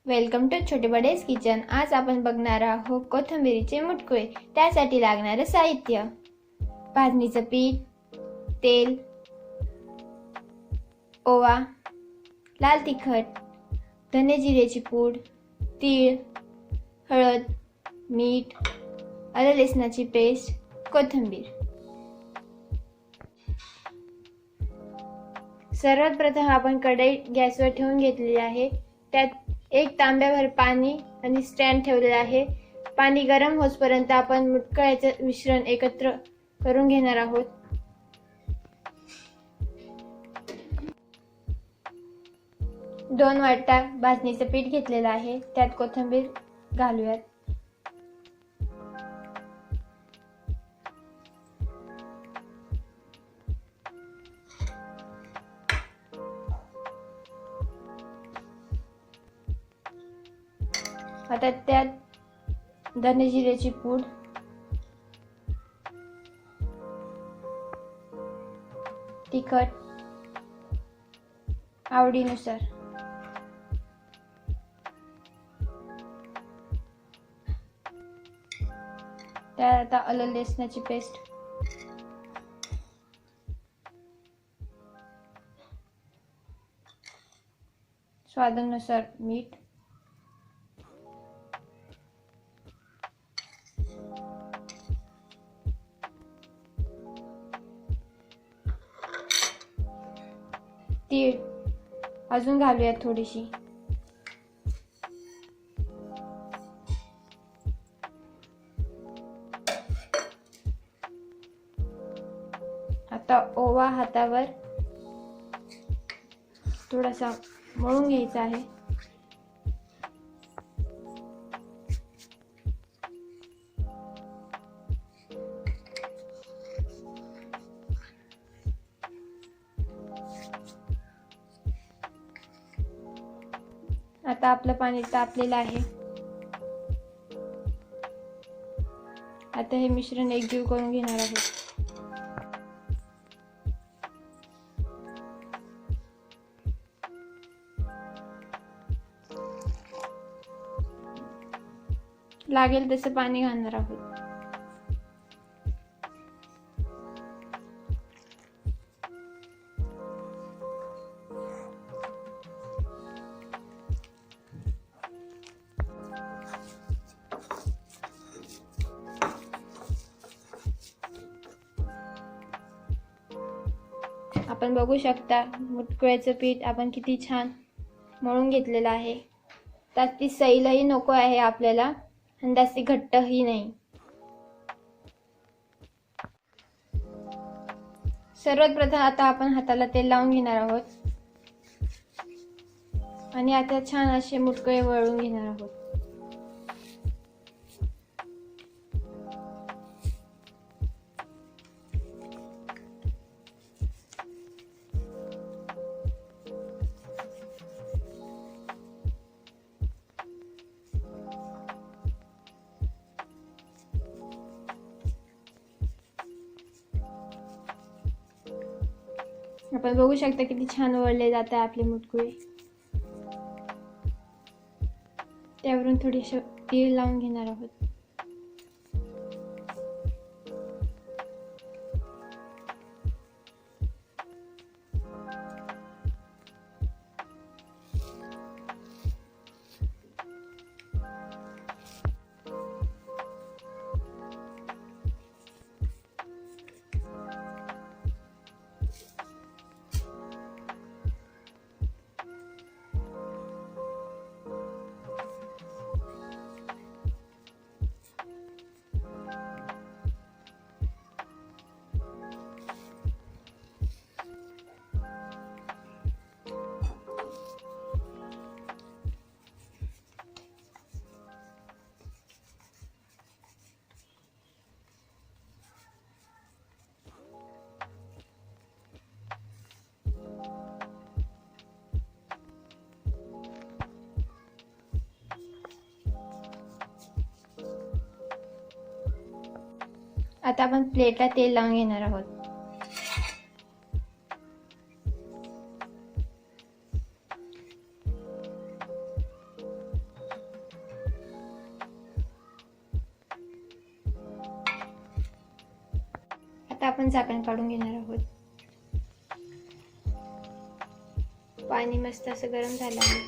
Welcome to छोटे बडेच kitchen. आज आपण बघणार आहोत कोथिंबीरीचे मुटकुळे। त्यासाठी लागणारे साहित्य: भाजणीचं पीठ, तेल, ओवा, लाल तिखट, धने जिऱ्याची पूड, तीळ, हळद, मीठ, आलं लसणाची पेस्ट, कोथिंबीर। सर्वात प्रथम आपण कढई गॅसवर ठेवून घेतलेली आहे। त्यात एक तांब्याभर पाणी आणि स्टँड ठेवलेला आहे। पाणी गरम होईपर्यंत आपण मुटकुळ्याचे मिश्रण एकत्र करून घेणार आहोत। दोन वाट्या भाजणीचं पीठ घेतलेलं आहे, त्यात कोथिंबीर घालूयात। आता त्यात धने जिऱ्याची पूड, तिखट आवडीनुसार, त्यात आता आलं लसणाची पेस्ट, स्वादानुसार मीठ, तीळ अजून घालूयात थोडीशी, आता ओवा हातावर थोडासा मळून घ्यायचा आहे। आता आपलं पाणी तापलेलं आहे। आता हे मिश्रण एकजीव करून घेणार आहोत। लागेल तसं पाणी घालणार आहोत। आपण बघू शकता मुटकुळ्याचं पीठ आपण किती छान मळून घेतलेलं आहे। त्यात ती सैलही नको आहे आपल्याला आणि जास्ती घट्टही नाही। सर्वात प्रथम आता आपण हाताला तेल लावून घेणार आहोत आणि आता छान असे मुटकुळे वळून घेणार आहोत। आपण बघू शकता किती छान वळले जात आहे आपले मुटकुळे। त्यावरून थोडेसे तीळ लावून घेणार आहोत। आता आपण प्लेटला तेल लावून घेणार आहोत। आपण झाकण काढून घेणार आहोत. पाणी मस्त असं गरम झालं आहे.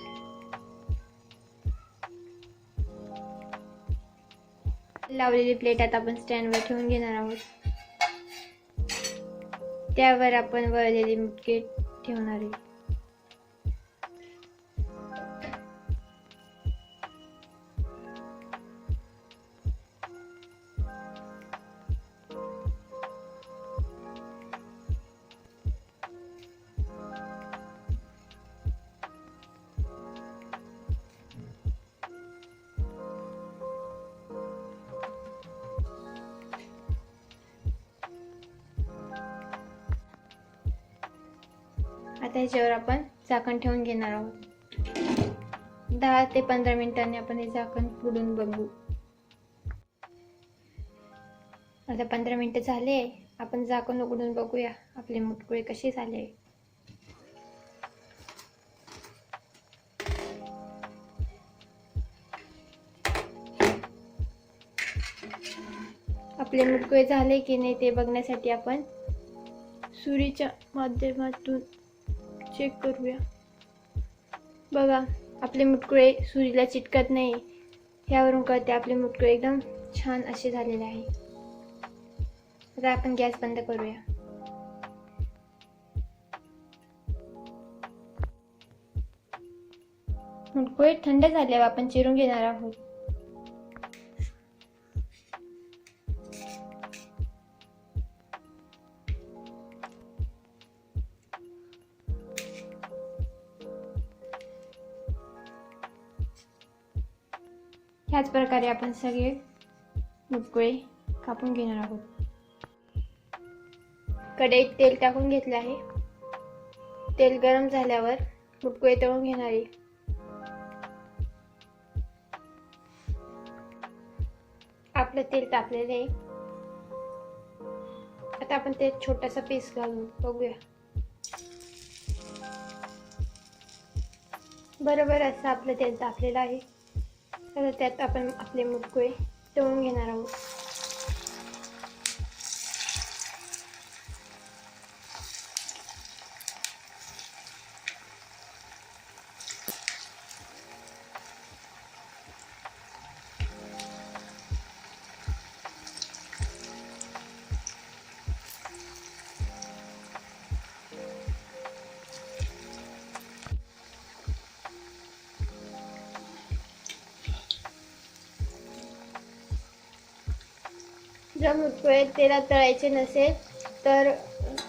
लावलेली प्लेट आता आपण स्टँडवर ठेवून घेणार आहोत. त्यावर आपण वळलेली मुटके ठेवणार आहे. आता ह्याच्यावर आपण झाकण ठेवून घेणार आहोत. 10 ते 15 मिनिटांनी आपण हे झाकण उघडून बघू. आता 15 मिनिटं झाले. आपण झाकण उघडून बघूया आपले मुटकुळे कसे झाले. आपले मुटकुळे झाले की नाही ते बघण्यासाठी आपण सुरीच्या माध्यमातून चेक करूया. बघा, आपले मुटकुळे सुरीला चिटकत नाही. यावरून कळते आपले मुटकुळे एकदम छान असे झालेले आहे. आता आपण गॅस बंद करूया. मुटकुळे थंड झाल्यावर आपण चिरून घेणार आहोत. ह्याच प्रकारे आपण सगळे मुटकुळे कापून घेणार आहोत. कढईत तेल टाकून घेतले आहे. तेल गरम झाल्यावर मुटकुळे तळून घेणार आहे. आपलं तेल तापलेलं आहे. आता आपण ते छोटासा पीस घालून बघूया. बरोबर असं आपलं तेल तापलेलं आहे. तर त्यात आपण आपले मुटकुळे तळून घेणार आहोत. जर मुटकुळे तेलात तळायचे नसेल तर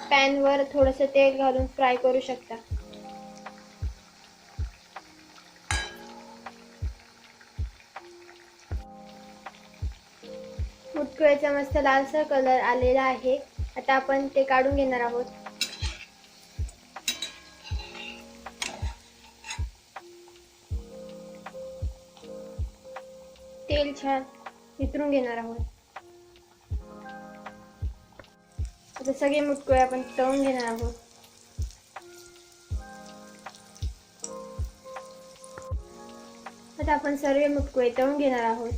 पॅनवर थोडंसं तेल घालून फ्राय करू शकता. मुटकुळेचा मस्त लालसर कलर आलेला आहे. आता आपण ते काढून घेणार आहोत. तेल छान नितरून घेणार आहोत. आता सगळे मुटकुळे आपण तळून घेणार आहोत. आता आपण सर्व मुटकुळे तळून घेणार आहोत.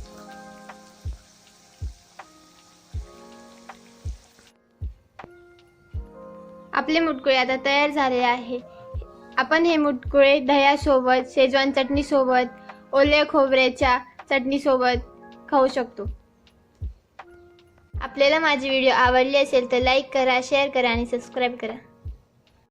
आपले मुटकुळे आता तयार झाले आहे. आपण हे मुटकुळे दह्यासोबत, शेजवान चटणी सोबत, ओल्या खोबऱ्याच्या चटणी सोबत खाऊ शकतो. आपल्याला माझी व्हिडिओ आवडली असेल तर लाईक करा, शेअर करा आणि सबस्क्राईब करा.